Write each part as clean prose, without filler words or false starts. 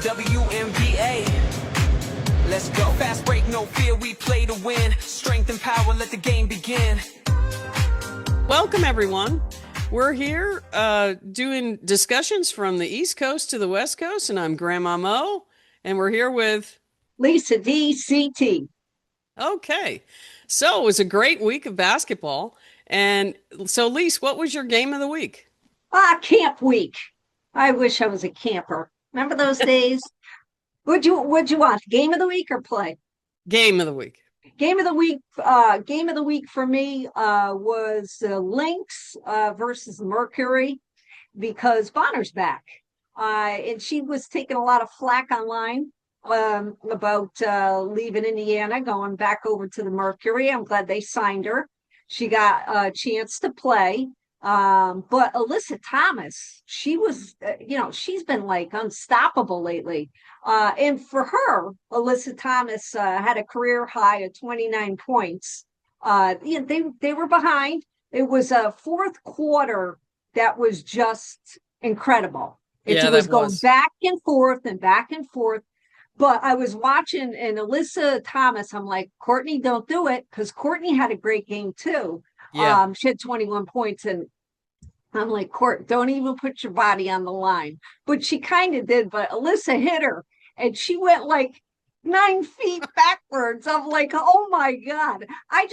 WNBA. Let's go. Fast break, no fear, we play to win. Strength and power, let the game begin. Welcome, everyone. We're here doing discussions from the East Coast to the West Coast, and I'm Grandma Mo, and we're here with Lisa DCT. Okay. So it was a great week of basketball. And so, Lise, what was your game of the week? Camp week. I wish I was a camper. Remember those days? Would you want game of the week or play? Game of the week. Game of the week. Game of the week for me was Lynx versus Mercury, because Bonner's back, and she was taking a lot of flack online about leaving Indiana, going back over to the Mercury. I'm glad they signed her. She got a chance to play. But Alyssa Thomas, she was, she's been like unstoppable lately. And for her, Alyssa Thomas had a career high of 29 points. They were behind. It was a fourth quarter that was just incredible. It was going back and forth and back and forth. But I was watching, and Alyssa Thomas, I'm like, Courtney, don't do it, because Courtney had a great game too. Yeah. She had 21 points, and I'm like, Court, don't even put your body on the line. But she kind of did, but Alyssa hit her, and she went like 9 feet backwards. I'm like, oh my God. I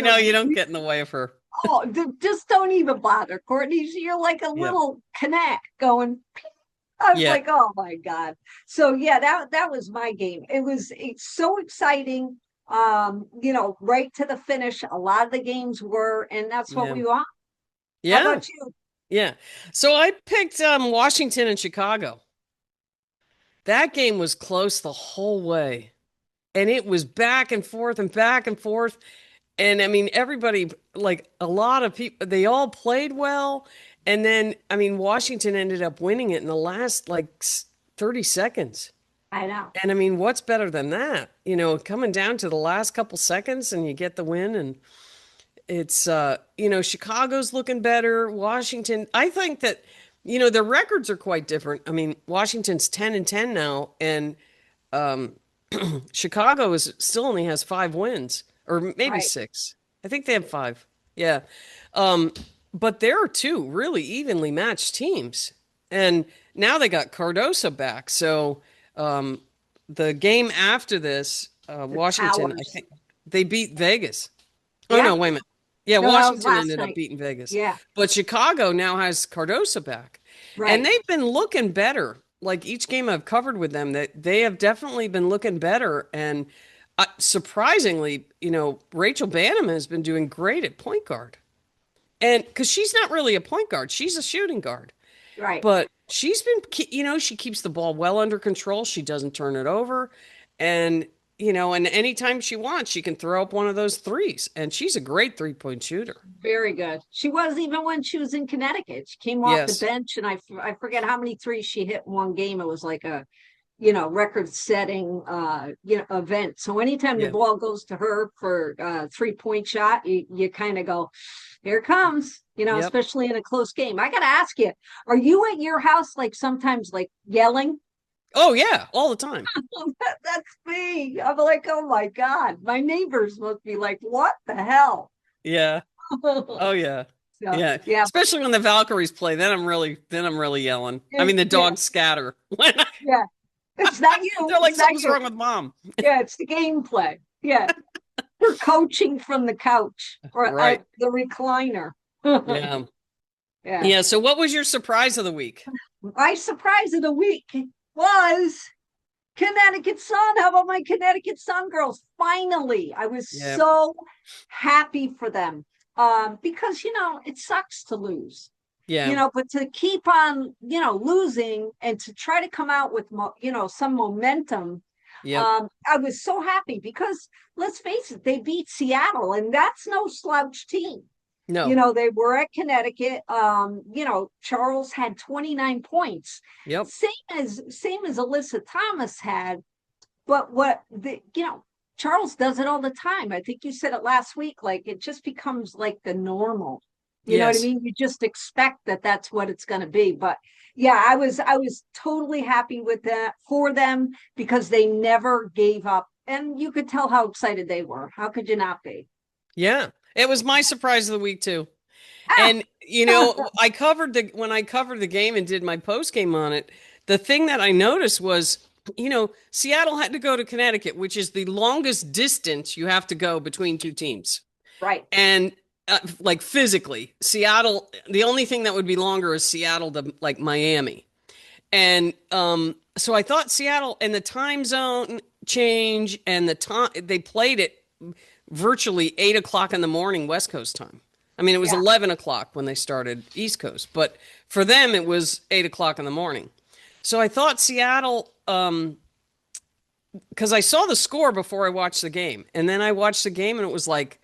know you don't get in the way of her. Oh, just don't even bother, Courtney. You're like a little connect going. I was like, oh my God. So yeah, that was my game. It's so exciting. Right to the finish. A lot of the games were, and that's what we want. Yeah. How about you? Yeah. So I picked Washington and Chicago. That game was close the whole way. And it was back and forth and back and forth. And I mean, everybody, like a lot of people, they all played well. And then, I mean, Washington ended up winning it in the last 30 seconds. I know. And I mean, what's better than that? Coming down to the last couple seconds and you get the win. And it's, Chicago's looking better. Washington, I think that, their records are quite different. I mean, Washington's 10-10 now, and Chicago still only has 5 wins, or maybe 6. I think they have 5. Yeah. But there are 2 really evenly matched teams. And now they got Cardoso back. So the game after this, Washington, Towers. I think they beat Vegas. Yeah. Oh, no, wait a minute. Yeah, No, Washington ended up beating Vegas. Yeah. But Chicago now has Cardoso back. Right. And they've been looking better. Like each game I've covered with them, that they have definitely been looking better. And surprisingly, Rachel Banham has been doing great at point guard. And because she's not really a point guard, she's a shooting guard. Right. But she's been, she keeps the ball well under control. She doesn't turn it over. And, and anytime she wants, she can throw up one of those threes. And she's a great 3-point shooter. Very good. She was, even when she was in Connecticut. She came off the bench, and I forget how many threes she hit in one game. It was like a, record-setting, event. So anytime the ball goes to her for a 3-point shot, you kind of go, here it comes, especially in a close game. I got to ask you, are you at your house sometimes yelling? Oh, yeah, all the time. That's me. I'm like, oh my God, my neighbors must be like, what the hell? Yeah. Oh, yeah. So, yeah. Especially when the Valkyries play, then I'm really yelling. I mean, the dogs scatter. Yeah. It's not you. They're like, something's wrong with Mom. Yeah, it's the gameplay. Yeah. We're coaching from the couch or the recliner. Yeah. So what was your surprise of the week? My surprise of the week was Connecticut Sun. How about my Connecticut Sun girls? Finally, I was so happy for them. Because, it sucks to lose. Yeah. But to keep on, losing and to try to come out with, some momentum. Yeah. I was so happy because let's face it, they beat Seattle, and that's no slouch team. No. They were at Connecticut. Charles had 29 points. Yep. Same as Alyssa Thomas had. But Charles does it all the time. I think you said it last week. It just becomes the normal. You know what I Yes. mean? You just expect that that's what it's going to be. But yeah, I was totally happy with that for them because they never gave up, and you could tell how excited they were. How could you not be? Yeah. It was my surprise of the week too. Ah, And I covered the when I covered the game and did my post game on it, the thing that I noticed was, Seattle had to go to Connecticut, which is the longest distance you have to go between two teams. right. And like physically, Seattle, the only thing that would be longer is Seattle to like Miami. And so I thought Seattle and the time zone change and the time they played it virtually 8 o'clock in the morning, West Coast time. I mean, it was Yeah. 11 o'clock when they started East Coast, but for them, it was 8 o'clock in the morning. So I thought Seattle, because I saw the score before I watched the game. And then I watched the game and it was like,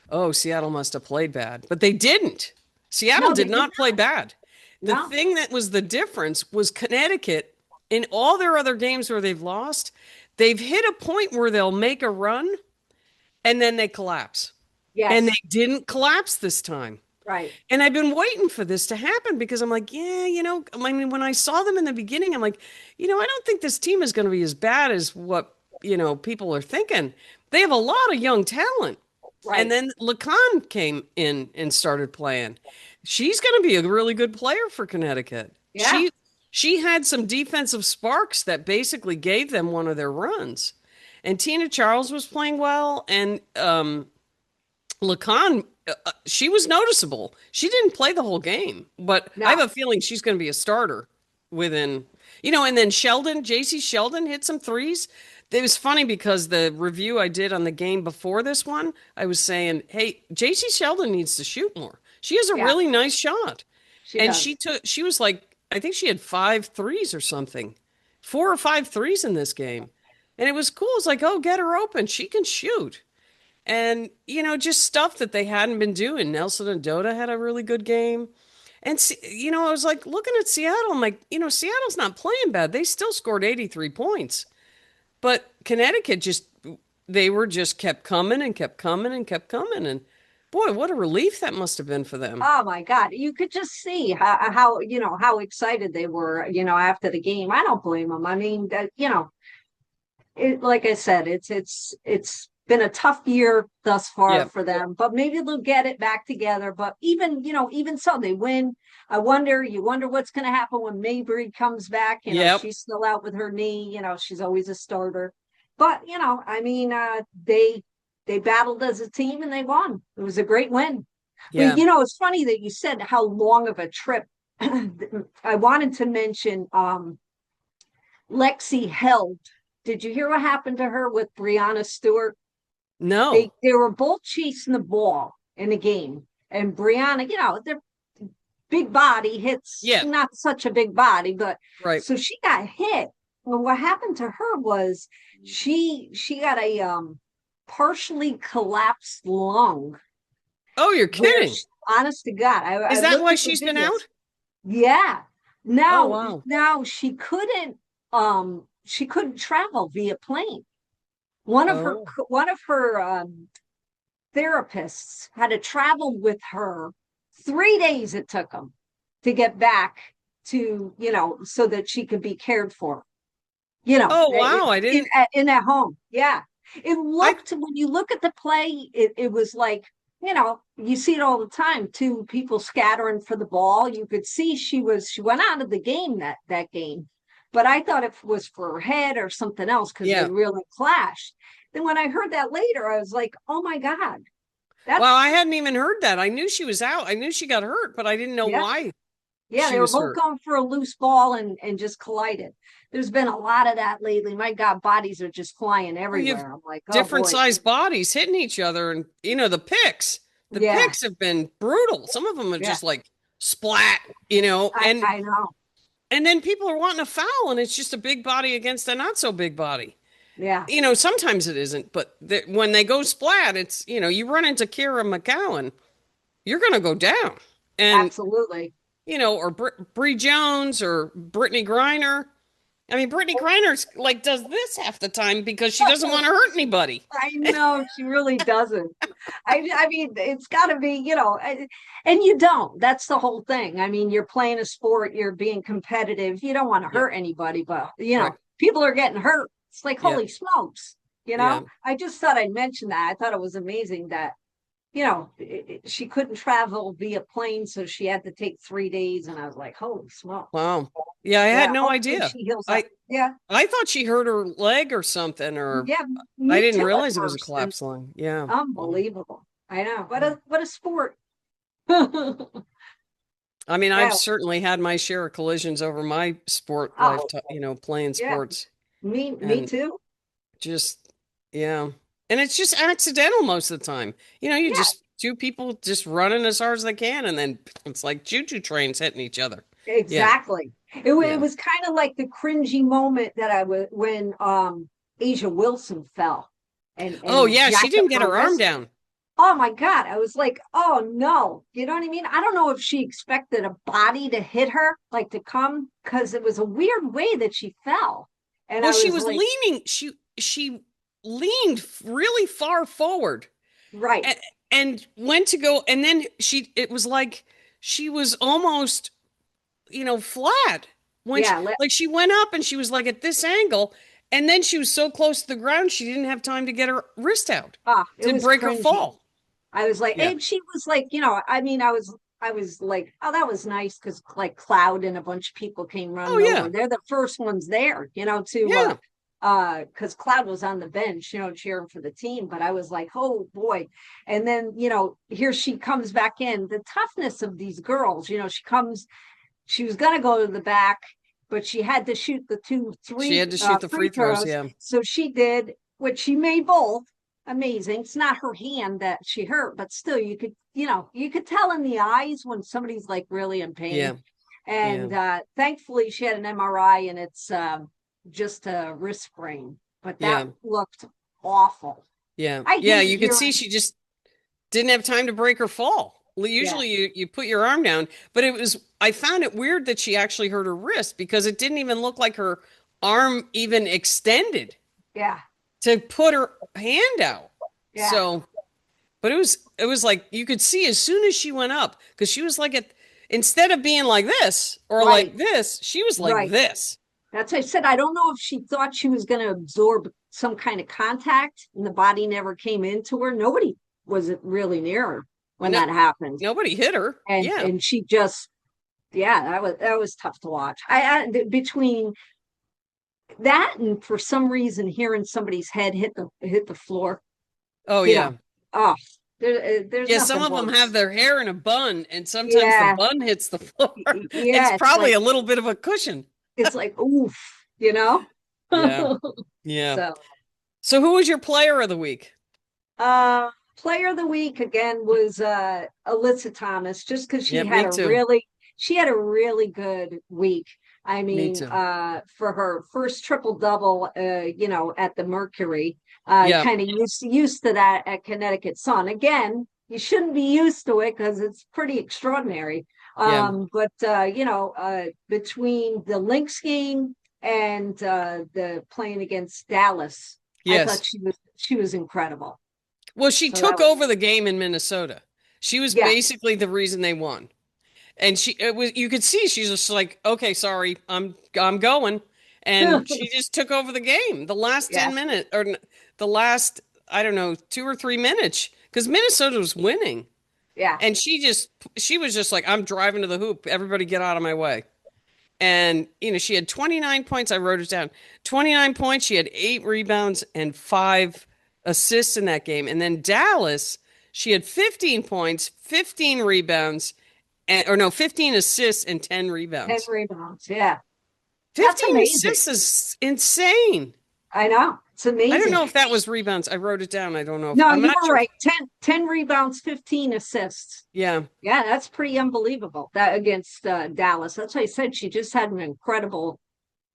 oh, Seattle must have played bad. But they didn't. Seattle No, they did did not play bad. The not. No. thing that was the difference was Connecticut, in all their other games where they've lost, they've hit a point where they'll make a run and then they collapse. And they Yes. didn't collapse this time. Right. And I've been waiting for this to happen because I'm like, yeah, I mean, when I saw them in the beginning, I'm like, I don't think this team is going to be as bad as what, people are thinking. They have a lot of young talent. And Right. then Lacan came in and started playing. She's going to be a really good player for Connecticut. Yeah. She had some defensive sparks that basically gave them one of their runs. And Tina Charles was playing well, and Lacan, she was noticeable. She didn't play the whole game, but I have No. a feeling she's going to be a starter within, and then JC Sheldon hit some threes. It was funny because the review I did on the game before this one, I was saying, hey, JC Sheldon needs to shoot more. She has a Yeah. really nice shot. She And does. she was like, I think she had 5 threes or something, 4 or 5 threes in this game. And it was cool. It's like, oh, get her open. She can shoot. And, just stuff that they hadn't been doing. Nelson and Dota had a really good game. And, I was like looking at Seattle. I'm like, Seattle's not playing bad. They still scored 83 points. But Connecticut they were just kept coming and kept coming and kept coming. And boy, what a relief that must have been for them. Oh my God. You could just see how excited they were, after the game. I don't blame them. I mean, like I said, it's been a tough year thus far Yeah. for them, but maybe they'll get it back together. But even so, they win. You wonder what's going to happen when Mabry comes back. Yep. She's still out with her knee. She's always a starter. But I mean, they battled as a team and they won. It was a great win. But Yeah. it's funny that you said how long of a trip. I wanted to mention Lexi Held. Did you hear what happened to her with Brianna Stewart? They No. they were both chasing the ball in the game, and Brianna, their big body hits Yeah. not such a big body, but Right. so she got hit. Well, what happened to her was she got a partially collapsed lung. Oh, you're Where kidding. honest to God, I Is that looked why at the she's been video. out? Yeah. Oh, Now, wow. now she couldn't travel via plane. One of her Oh. one of her therapists had to travel with her. 3 days it took them to get back to, so that she could be cared for, Oh, wow. I in didn't. that home. Yeah. It I looked, when you look at the play, it was like, you see it all the time, two people scattering for the ball. You could see she went out of the game that game. But I thought it was for her head or something else because they Yeah. really clashed. Then when I heard that later, I was like, oh my God, that's, Well, I hadn't even heard that. I knew she was out. I knew she got hurt, but I didn't know yeah. why Yeah, she they were was both hurt. going for a loose ball and just collided. There's been a lot of that lately. My God, bodies are just flying Well, you have everywhere. I'm like, oh different boy. sized bodies hitting each other, and the picks. The Yeah, picks have been brutal. Some of them are yeah, just like splat, I, and I know. then people are wanting a foul, and it's just a big body against a not so big body. Yeah, Sometimes it isn't, but when they go splat, it's you run into Kira McCowan, you're gonna go down, and absolutely. or Bree Jones or Brittany Griner. I mean, Brittany Griner's like does this half the time because she doesn't want to hurt anybody. I know she really doesn't. I mean, it's got to be, and you don't. That's the whole thing. I mean, you're playing a sport, you're being competitive. You don't want to Yeah, hurt anybody, but right. people are getting hurt. It's like, Yeah, holy smokes, yeah. I just thought I'd mention that. I thought it was amazing that, she couldn't travel via plane, so she had to take 3 days. And I was like, holy smokes. Wow. Yeah, I had Yeah, no hopefully idea. she heals up. I Yeah, I thought she hurt her leg or something, or yeah, I me didn't too at realize it was a first. And collapsed lung. Yeah. Wow. unbelievable. I know. Wow. What a sport. I mean, I've Yeah. certainly had my share of collisions over my sport Oh, lifetime, playing yeah. sports Me and too. just, yeah. And it's just accidental most of the time. You Yeah, just two people just running as hard as they can, and then it's like choo-choo trains hitting each other. Yeah. exactly. It Yeah. was kind of like the cringy moment that I was when Asia Wilson fell Oh, and yeah. She jacked up didn't get her her arm wrist. down. Oh my God. I was like, oh no. You know what I mean? I don't know if she expected a body to hit her, like to come, because it was a weird way that she fell. And Well, I she was was like, leaning. She leaned really far forward right. and, and went to go, and then it was like she was almost, flat when Yeah. she went up and she was like at this angle, and then she was so close to the ground she didn't have time to get her wrist out It to was break her cringy. fall. I was like, Yeah. and she was like, I mean, I was like, oh, that was nice because like Cloud and a bunch of people came Oh running yeah. over. They're the first ones there, Yeah. because Cloud was on the bench, cheering for the team. But I was like, oh boy. And then, here she comes back in. The toughness of these girls, she was gonna go to the back, but she had to shoot the She three had to shoot the free free throws. throws. Yeah. So she did, which she made both. Amazing. It's not her hand that she hurt, but still, you could tell in the eyes when somebody's like really in Yeah. pain. Yeah. And thankfully, she had an MRI, and it's just a wrist sprain. But Yeah. that looked awful. Yeah. I Yeah. hate You could see hearing. she just didn't have time to break her fall. Well, Yeah, usually you put your arm down, but I found it weird that she actually hurt her wrist because it didn't even look like her arm even extended yeah, to put her hand out. yeah. So, but it was like you could see as soon as she went up because she was like instead of being like this or like Right, this, she was like right. this. That's what I said. I don't know if she thought she was going to absorb some kind of contact and the body never came into her. Nobody was really near her when No, that happened. nobody hit her. And Yeah. and she just, yeah, that was tough to watch. Between that and for some reason hearing somebody's head hit the floor, Oh you know, yeah. oh, there's Yeah, some nothing of them have worse. their hair in a bun, and sometimes the Yeah, bun hits the floor. It's yeah, probably a little bit of a cushion. it's like oof, you know. Yeah. Yeah. So So who was your player of the week? Uh, player of the week again was Alyssa Thomas, just because Yeah, me too. she had a really good week. I Me mean, too. for her first triple double, at the Mercury, Yeah. kind of used to that at Connecticut Sun. Again, you shouldn't be used to it because it's pretty extraordinary. Yeah. But between the Lynx game and the playing against Dallas, I thought Yes. she was incredible. Well, she So that took was, over the game in Minnesota. She was yeah, basically the reason they won. And it was you could see she's just like, okay, sorry, I'm going. And she just took over the game the last yeah, 10 minutes or the last, I don't know, 2 or 3 minutes because Minnesota was winning. yeah, And she was just like, I'm driving to the hoop. Everybody get out of my way. And, she had 29 points. I wrote it down. 29 points. She had 8 rebounds and 5 assists in that game. And then Dallas, she had 15 points, 15 rebounds, or no, 15 assists and 10 10 rebounds. rebounds. Yeah, that's 15 amazing. assists is insane. I know it's I don't amazing. know if that was rebounds. I wrote it down. I don't know if No, I'm you not were sure. right. 10 rebounds, 15 assists. Yeah. Yeah, that's pretty unbelievable. That against Dallas. That's why I said she just had an incredible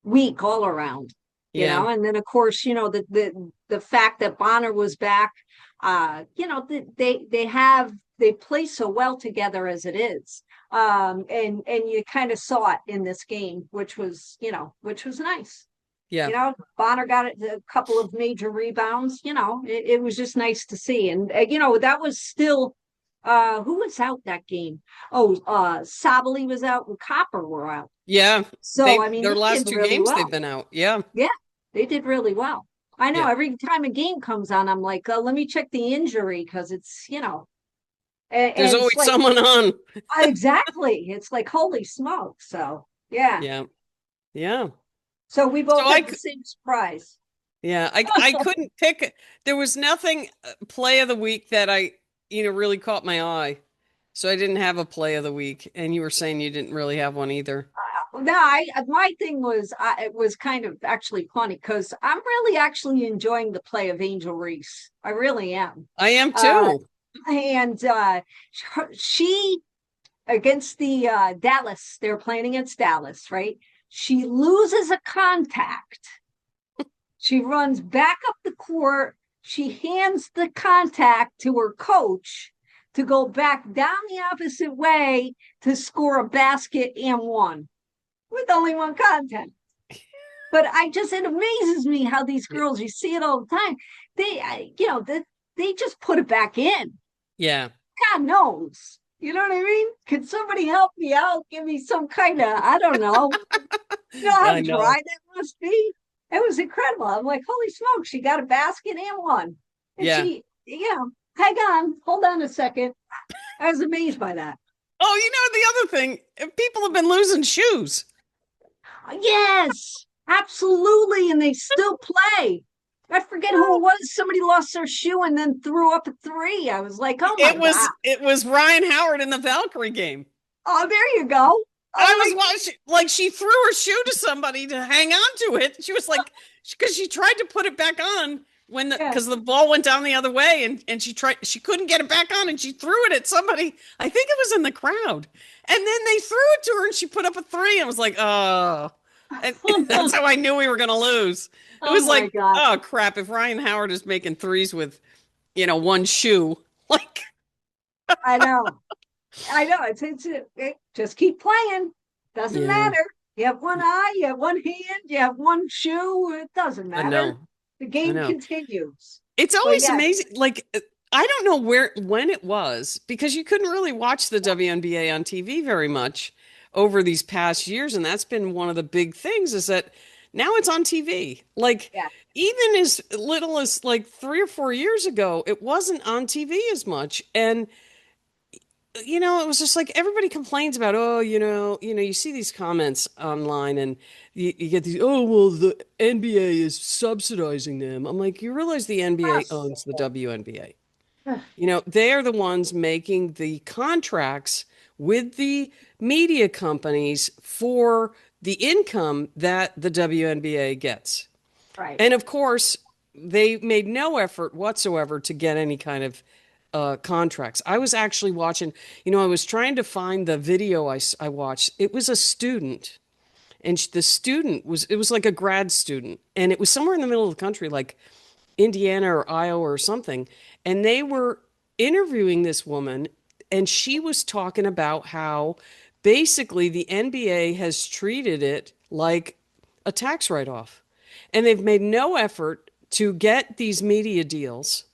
week all around. Yeah. And then of course, the fact that Bonner was back. They play so well together as it is. And you kind of saw it in this game, which was, which was nice. Yeah. Bonner got a couple of major rebounds. It was just nice to see. And that was still who was out that game? Oh, Sabali was out and Copper were out. Yeah. So I mean, Their they last did two really games they've well. been out. Yeah. Yeah, they did really well. I know Yeah. every time a game comes on, I'm like, let me check the injury because it's, There's and it's always like someone on. exactly. It's like holy smoke. So yeah. Yeah. Yeah. So we So both had the same surprise. yeah, I couldn't pick. There was nothing play of the week that really caught my eye. So I didn't have a play of the week, and you were saying you didn't really have one either. No, my thing was it was kind of actually funny because I'm really actually enjoying the play of Angel Reese. I really am. I am Uh, too. and she against the Dallas, they're playing against Dallas, right? She loses a contact. She runs back up the court. She hands the contact to her coach to go back down the opposite way to score a basket and one with only one contact. But it amazes me how these girls, you see it all the time. They just put it back in. Yeah. God knows. You know what I mean? Could somebody help me out? Give me some kind of, I don't know. You know how I dry know. that must be? It was incredible. I'm like, holy smoke, she got a basket and one. And Yeah. hang on, hold on a second. I was amazed by that. Oh, the other thing, people have been losing shoes. Yes, absolutely. And they still play. I forget who it was. Somebody lost their shoe and then threw up a three. I was like, oh my God. It was Ryan Howard in the Valkyrie game. Oh, there you go. I was watching, like, she threw her shoe to somebody to hang on to it. She was like, because she tried to put it back on because the ball went down the other way, and she couldn't get it back on, and she threw it at somebody. I think it was in the crowd, and then they threw it to her, and she put up a three. And I was like, oh, and that's how I knew we were gonna lose. It Oh was my like, God. oh crap! If Ryan Howard is making threes with, one shoe, like, I know. I know. Just keep playing. Doesn't yeah, matter. You have one eye, you have one hand, you have one shoe. It doesn't I matter. know, The I game know. continues. It's But always yeah, amazing. Like, I don't know when it was because you couldn't really watch the WNBA on TV very much over these past years, and that's been one of the big things is that now it's on TV. Like, yeah, even as little as like 3 or 4 years ago, it wasn't on TV as much, and it was just like everybody complains about, oh, you see these comments online and you get these, oh, well, the NBA is subsidizing them. I'm like, you realize the NBA owns the possible. WNBA. They are the ones making the contracts with the media companies for the income that the WNBA gets. Right. And of course, they made no effort whatsoever to get any kind of contracts. I was actually watching, I was trying to find the video I watched. It was a student, and the student it was like a grad student, and it was somewhere in the middle of the country, like Indiana or Iowa or something. And they were interviewing this woman, and she was talking about how basically the NBA has treated it like a tax write off. And they've made no effort to get these media deals.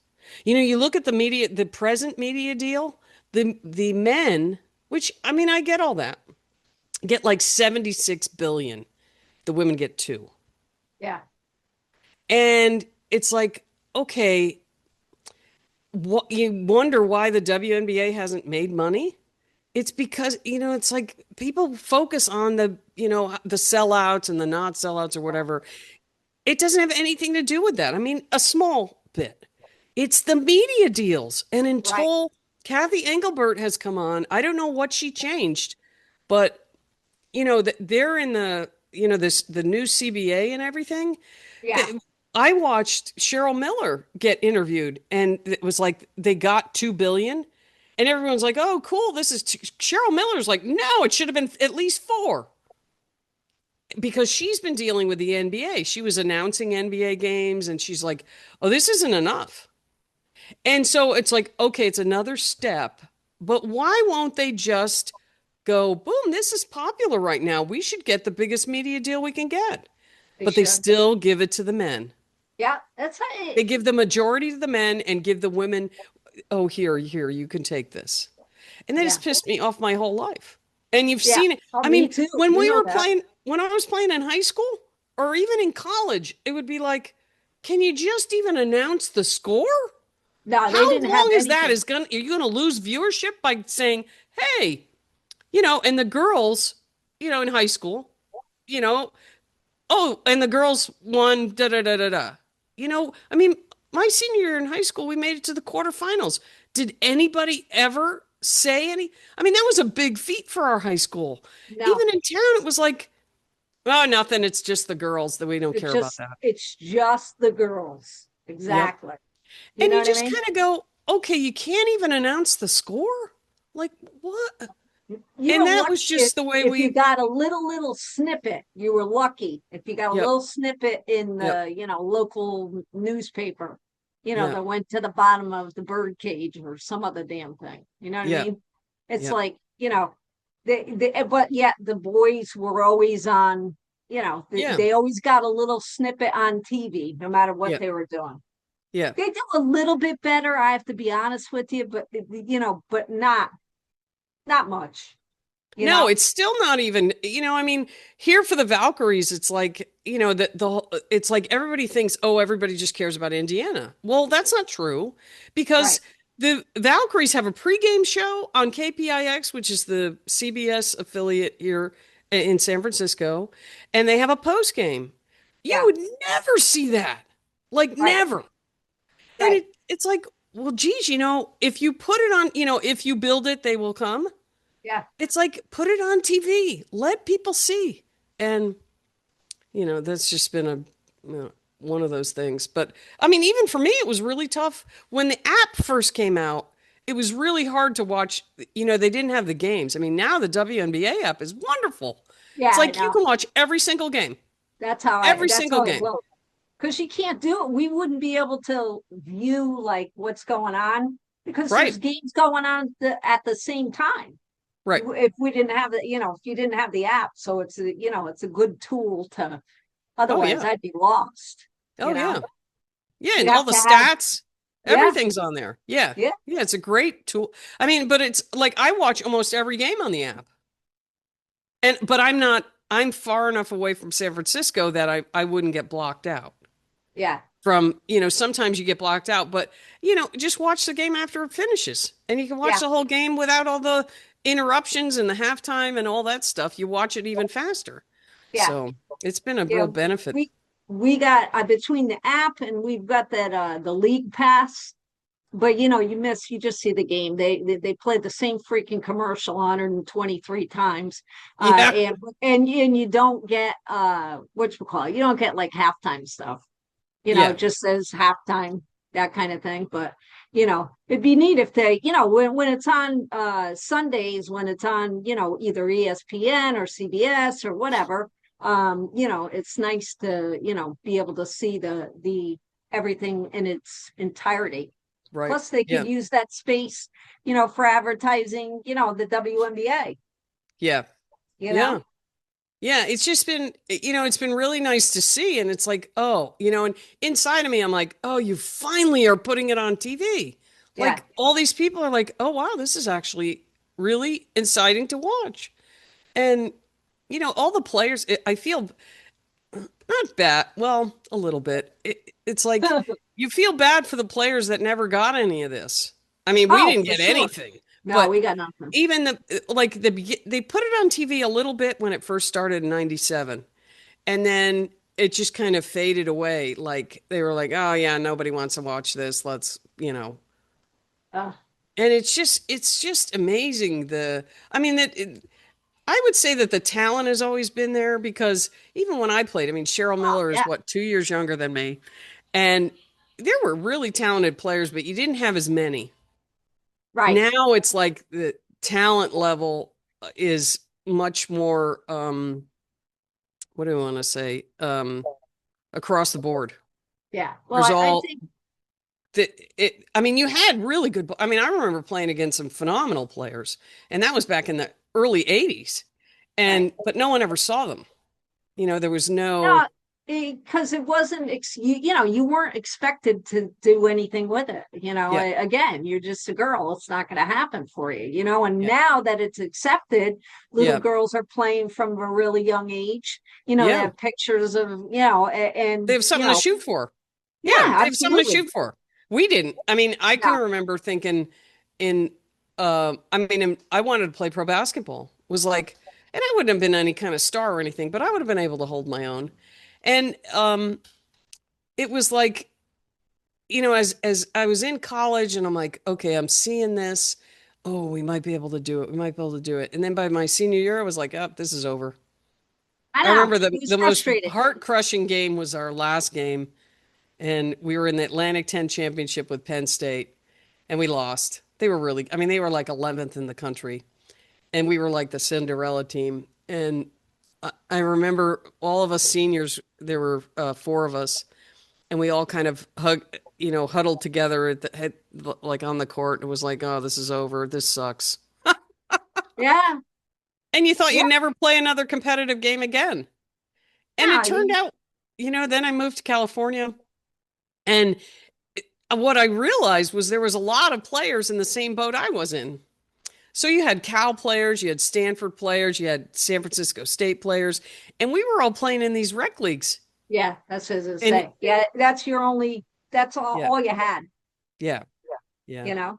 You look at the present media deal, the men, which I mean, I get all that, get like 76 billion. The women get 2. Yeah. And it's like, okay, what you wonder why the WNBA hasn't made money? It's because, it's like people focus on the sellouts and the not sellouts or whatever. It doesn't have anything to do with that. I mean, a small bit. It's the media deals. And Right. until Kathy Engelbert has come on, I don't know what she changed, but they're in the new CBA and everything. Yeah. I watched Cheryl Miller get interviewed, and it was like they got 2 billion, and everyone's like, "Oh, cool! This is Cheryl Miller's." Like, no, it should have been at least 4 because she's been dealing with the NBA. She was announcing NBA games, and she's like, "Oh, this isn't enough." And so it's like, okay, it's another step, but why won't they just go, boom, this is popular right now. We should get the biggest media deal we can get. They But they should. still give it to the men. Yeah, that's how They give the majority to the men and give the women, oh, here, you can take this. And that has yeah. pissed me off my whole life. And you've Yeah. seen it. Oh, I me mean, too. when You we know were that. playing, when I was playing in high school or even in college, it would be like, can you just even announce the score? No, they How didn't have long is that? anything. Are you gonna lose viewership by saying, hey, and the girls, in high school, you know, oh, and the girls won, da da da da da. I mean, my senior year in high school, we made it to the quarterfinals. Did anybody ever say any? I mean, that was a big feat for our high school. No, Even in town, it was like, oh, nothing. It's just the girls that we don't care about that. it's just the girls. Yep. Exactly. You And know you what I just mean? kind of go, okay, you can't even announce the score? Like, what? You And were that lucky was just the way if you we, got a little snippet. You were lucky if you got a yep, little snippet in yep, the, local newspaper, yep, that went to the bottom of the bird cage or some other damn thing. You know what I yep, mean? It's yep, like, but yet the boys were always on, yeah, they always got a little snippet on TV, no matter what yeah, they were doing. yeah. They do a little bit better, I have to be honest with you, but but not much, you No, know. it's still not even, I mean, here for the Valkyries, it's like, it's like everybody thinks, oh, everybody just cares about Indiana. Well, that's not true Right. because the Valkyries have a pregame show on KPIX, which is the CBS affiliate here in San Francisco, and they have a postgame. You Yeah. would never see that. Like Right. never. And Right. it's like, well, geez, if you put it on, if you build it, they will come. Yeah. It's like put it on TV, let people see. And that's just been one of those things. But I mean, even for me, it was really tough when the app first came out. It was really hard to watch. They didn't have the games. I mean, now the WNBA app is wonderful. Yeah. It's I like you know. can watch every single game, every That's single how I game. will. Because you can't do it. We wouldn't be able to view like what's going on because there's Right, games going on at the same time. right. If we didn't have if you didn't have the app, so it's a good tool to. Oh Otherwise, yeah, I'd be lost. oh yeah, yeah, You'd and all have the to have. stats, Yeah. everything's on there. Yeah, Yeah. yeah, it's a great tool. I mean, but it's like I watch almost every game on the app. But I'm not, I'm far enough away from San Francisco that I wouldn't get blocked out Yeah. from, sometimes you get blocked out, but just watch the game after it finishes. And you can watch Yeah. the whole game without all the interruptions and the halftime and all that stuff. You watch it even faster. Yeah. So it's been a Yeah. real benefit. We got between the app and we've got that the league pass. But you just see the game. They played the same freaking commercial 123 times. Yeah. And you don't get what you call it. You don't get like halftime stuff. Yeah. It just says halftime, that kind of thing. But it'd be neat if they, when it's on Sundays, when it's on, either ESPN or CBS or whatever, it's nice to, be able to see the everything in its entirety. Right. Plus, they Yeah. could use that space, for advertising, the WNBA, Yeah. you Yeah. know? Yeah, it's just been, it's been really nice to see. And it's like, oh, and inside of me, I'm like, oh, you finally are putting it on TV. Yeah. Like all these people are like, oh, wow, this is actually really exciting to watch. And, all the players, I feel not bad. Well, a little bit. It's like you feel bad for the players that never got any of this. I mean, we Oh, didn't for get sure. anything, No, but we got nothing. even they put it on TV a little bit when it first started in 97. And then it just kind of faded away. Like they were like, oh yeah, nobody wants to watch this. Uh, And it's just amazing. I mean, I would say that the talent has always been there because even when I played, I mean, Cheryl oh, Miller is yeah. what, 2 years younger than me. And there were really talented players, but you didn't have as many. Right. Now it's like the talent level is much more, what do I want to say? Across the board. Yeah. Well, There's I all think, I mean, you had really good, I mean, I remember playing against some phenomenal players, and that was back in the early 80s. Right. But no one ever saw them. There was no, No, because it wasn't, you weren't expected to do anything with it. yeah, Again, you're just a girl. It's not going to happen for you. And yeah, now that it's accepted, little yeah, girls are playing from a really young age. They yeah. have pictures of, They and, have something to shoot for. Yeah, yeah, they have something to absolutely. shoot for. We didn't. I mean, I can No, remember thinking in, I wanted to play pro basketball. Was like, and I wouldn't have been any kind of star or anything, but I would have been able to hold my own. And it was like, as I was in college, and I'm like, okay, I'm seeing this. Oh, we might be able to do it. We might be able to do it. And then by my senior year, I was like, oh, this is over. I I know. remember It was the most frustrating. heart crushing game was our last game, and we were in the Atlantic 10 championship with Penn State, and we lost. They were like 11th in the country, and we were like the Cinderella team. And I remember all of us seniors, there were four of us, and we all kind of huddled together like on the court. And it was like, oh, this is over. This sucks. Yeah. And you thought Yeah. you'd never play another competitive game again. And it Yeah. turned out, then I moved to California. And what I realized was there was a lot of players in the same boat I was in. So you had Cal players, you had Stanford players, you had San Francisco State players, and we were all playing in these rec leagues. Yeah. That's what I was gonna And say. Yeah. That's yeah, all you had, yeah, yeah, you know?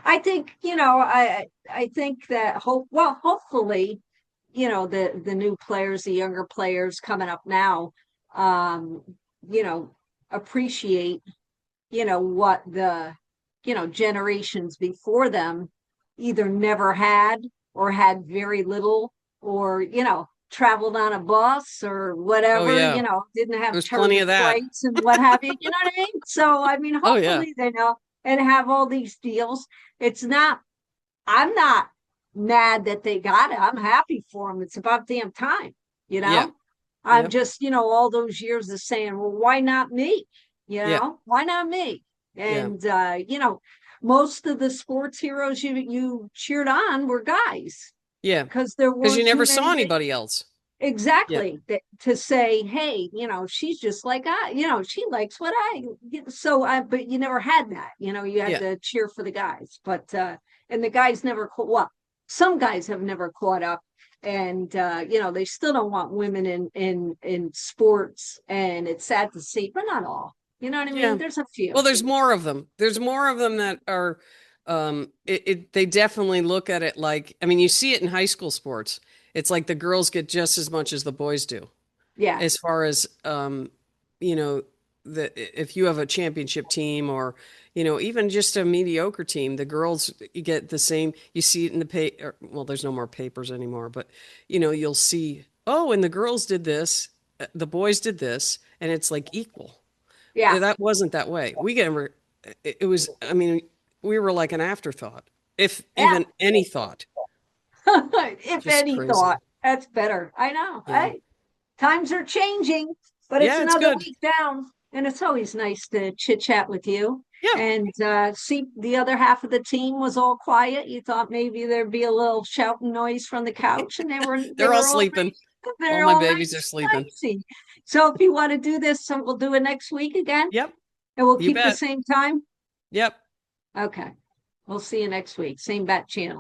I think, I think that hopefully, the new players, the younger players coming up now, um, you know, appreciate, what the, generations before them either never had or had very little or, traveled on a bus or oh whatever, yeah, didn't have there's plenty chartered of that. flights and what have you, you know what I mean? So, I mean, Oh yeah, hopefully they know and have all these deals. It's not, I'm not mad that they got it. I'm happy for them. It's about damn time, you yeah, know? I'm yep, just, all those years of saying, well, why not me? yeah, Why not me? yeah, And most of the sports heroes you cheered on were guys yeah, because there because you weren't too never saw many anybody else. Yeah, exactly that, to say, hey, she's just like she likes what so I but you never had that, you had yeah, to cheer for the guys, but and the guys never well, some guys have never caught up, and they still don't want women in sports, and it's sad to see, but not all, you know what I mean, yeah. there's a few. Well, there's more of them. There's more of them that are, they definitely look at it like, I mean, you see it in high school sports. It's like the girls get just as much as the boys do, Yeah. as far as, you know, if you have a championship team or, even just a mediocre team, the girls you get the same, you see it in the well, there's no more papers anymore, but, you'll see, oh, and the girls did this, the boys did this, and it's like equal. Yeah. That wasn't that way. It was, I mean, we were like an afterthought, if Yeah. even any thought. If Just any crazy. thought, that's better. I know. Yeah. Times are changing, but it's Yeah, it's another good. week down, and it's always nice to chit chat with you. Yeah. And see, the other half of the team was all quiet. You thought maybe there'd be a little shouting noise from the couch, and they They're all were all sleeping. nice. All They're my all babies are nice and sleeping. nicey. So if you want to do this, we'll do it next week again, Yep. and we'll You keep the bet. same time. Yep. Okay, we'll see you next week. Same bat channel.